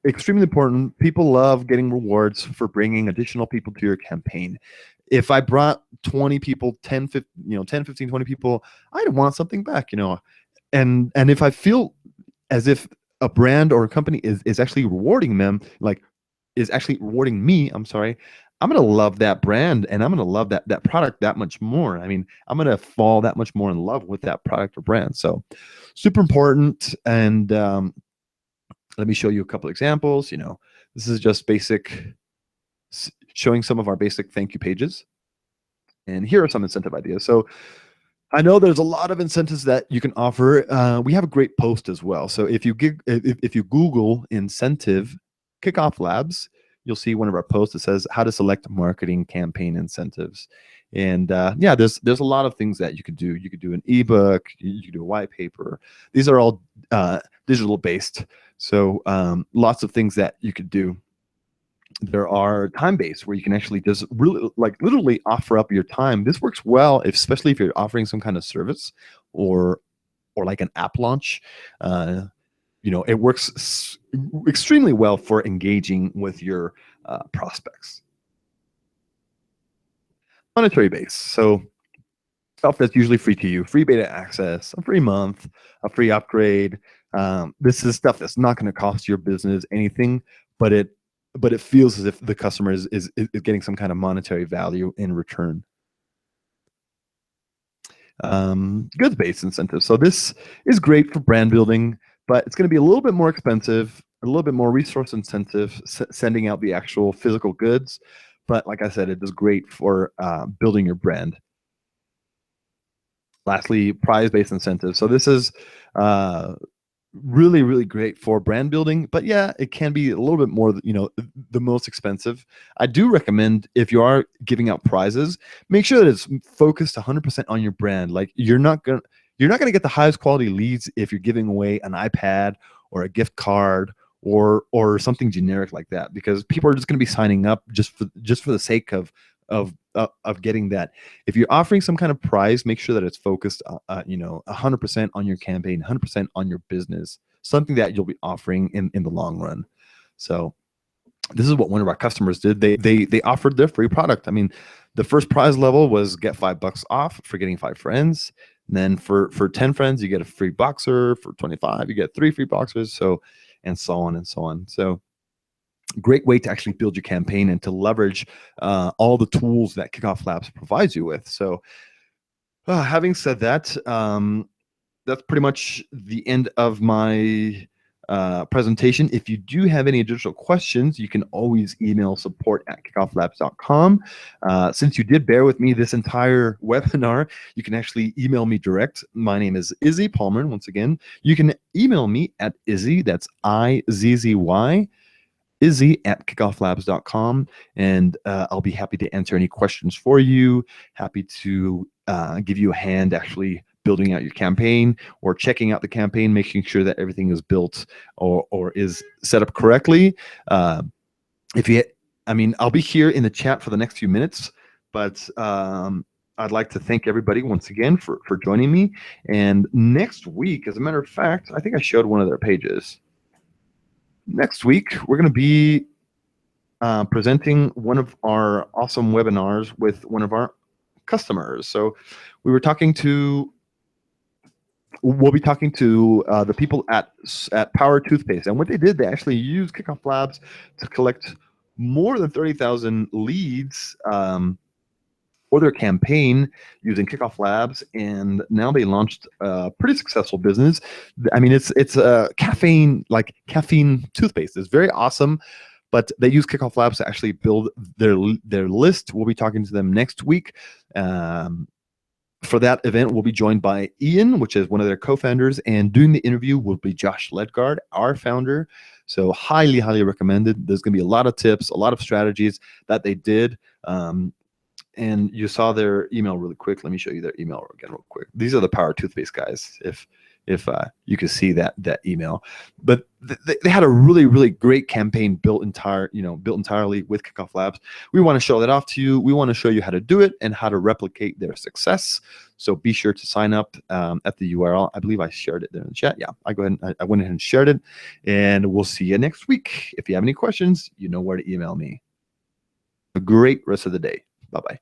S1: extremely important. People love getting rewards for bringing additional people to your campaign. If I brought 20 people, 10, 15, 10, 15, 20 people, I'd want something back, and if I feel as if a brand or a company is actually rewarding them, like is actually rewarding me, I'm sorry, I'm gonna love that brand and I'm gonna love that product that much more. I mean, I'm gonna fall that much more in love with that product or brand. So super important. And let me show you a couple examples. This is just basic, showing some of our basic thank you pages. And here are some incentive ideas. So I know there's a lot of incentives that you can offer. We have a great post as well. So if you Google incentive Kickoff Labs, you'll see one of our posts that says how to select marketing campaign incentives. And yeah, there's a lot of things that you could do. You could do an ebook, you could do a white paper. These are all digital based. So lots of things that you could do. There are time-based where you can actually just really literally offer up your time. This works well, especially if you're offering some kind of service or like an app launch. It works extremely well for engaging with your prospects. Monetary base. So stuff that's usually free to you, free beta access, a free month, a free upgrade. This is stuff that's not going to cost your business anything, but it feels as if the customer is getting some kind of monetary value in return. Goods-based incentives. So this is great for brand building, but it's going to be a little bit more expensive, a little bit more resource intensive, sending out the actual physical goods. But like I said, it is great for building your brand. Lastly, prize-based incentives. So this is really, really great for brand building, but yeah, it can be a little bit more, the most expensive. I do recommend, if you are giving out prizes, make sure that it's focused 100% on your brand. Like you're not gonna get the highest quality leads if you're giving away an iPad or a gift card or something generic like that, because people are just going to be signing up just for the sake of getting that. If you're offering some kind of prize, make sure that it's focused 100% on your campaign, 100% on your business, something that you'll be offering in the long run. So this is what one of our customers did. They offered their free product. I mean, the first prize level was get $5 off for getting 5 friends. And then for 10 friends, you get a free boxer. For 25, you get 3 free boxers. So, and so on and so on. So great way to actually build your campaign and to leverage all the tools that Kickoff Labs provides you with. So having said that, that's pretty much the end of my presentation. If you do have any additional questions, you can always email support@kickofflabs.com. Since you did bear with me this entire webinar, you can actually email me direct. My name is Izzy Palmer. Once again, you can email me at Izzy, that's IZZY, Izzy@kickofflabs.com, and I'll be happy to answer any questions for you. Happy to give you a hand actually building out your campaign or checking out the campaign, making sure that everything is built or is set up correctly. I'll be here in the chat for the next few minutes, but I'd like to thank everybody once again for joining me. And next week, as a matter of fact, I think I showed one of their pages. Next week, we're going to be presenting one of our awesome webinars with one of our customers. So we'll be talking to the people at Power Toothpaste. And what they did, they actually used Kickoff Labs to collect more than 30,000 leads or their campaign using Kickoff Labs, and now they launched a pretty successful business. I mean, it's a caffeine toothpaste. It's very awesome, but they use Kickoff Labs to actually build their list. We'll be talking to them next week. For that event, we'll be joined by Ian, which is one of their co-founders, and doing the interview will be Josh Ledgard, our founder. So highly, highly recommended. There's going to be a lot of tips, a lot of strategies that they did. And you saw their email really quick. Let me show you their email again real quick. These are the Power Toothpaste guys, if you could see that email. But they had a really, really great campaign built entirely with Kickoff Labs. We want to show that off to you. We want to show you how to do it and how to replicate their success. So be sure to sign up at the URL. I believe I shared it there in the chat. Yeah, I went ahead and shared it, and we'll see you next week. If you have any questions, you know where to email me. A great rest of the day. Bye-bye.